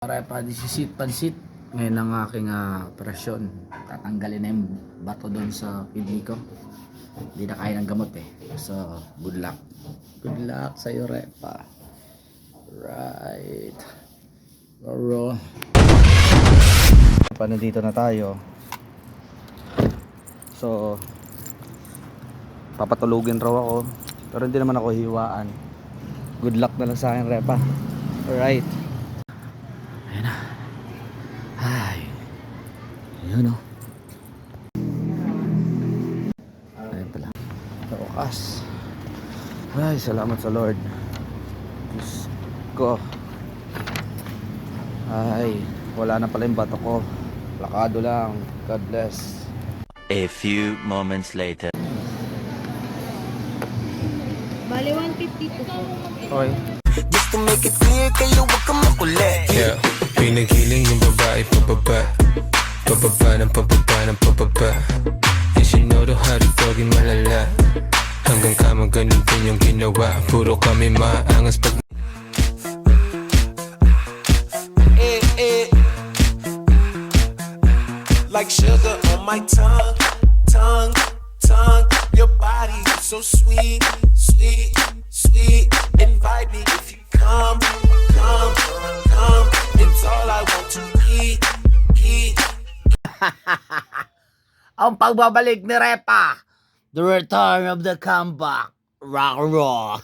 Repa, disisit pansit. Ngayon ang aking operasyon. Tatanggalin na yung bato doon sa kidney ko. Hindi na kaya ng gamot eh. So, good luck. Good luck sa'yo, Repa. Right. Roro. Nandito na tayo. So, papatulugin raw ako. Pero hindi naman ako hiwaan. Good luck na lang sa akin, Repa. Alright. Ayan na. Ay. Ayan o. Ayan pala. Sa wakas. Ay, salamat sa Lord. Diyos ko. Ay, wala na pala yung bato ko. Lakado lang. God bless. A few moments later. Bali, 152 po. Okay. Just to make it clear, kayo wag kang makulit. Yeah, pinagiling yung babae pababa. Pababa ng pababa ng pababa. And she know the how to doggy malala. Hanggang kama ganun din yung ginawa. Puro kami maangas pag Like sugar on my tongue, tongue, tongue. Your body is so sweet, sweet, sweet. Invite me if you come, come, come. It's all I want to eat, eat. Ang pagbabalik ni Repa. The return of the comeback. Rock and roll.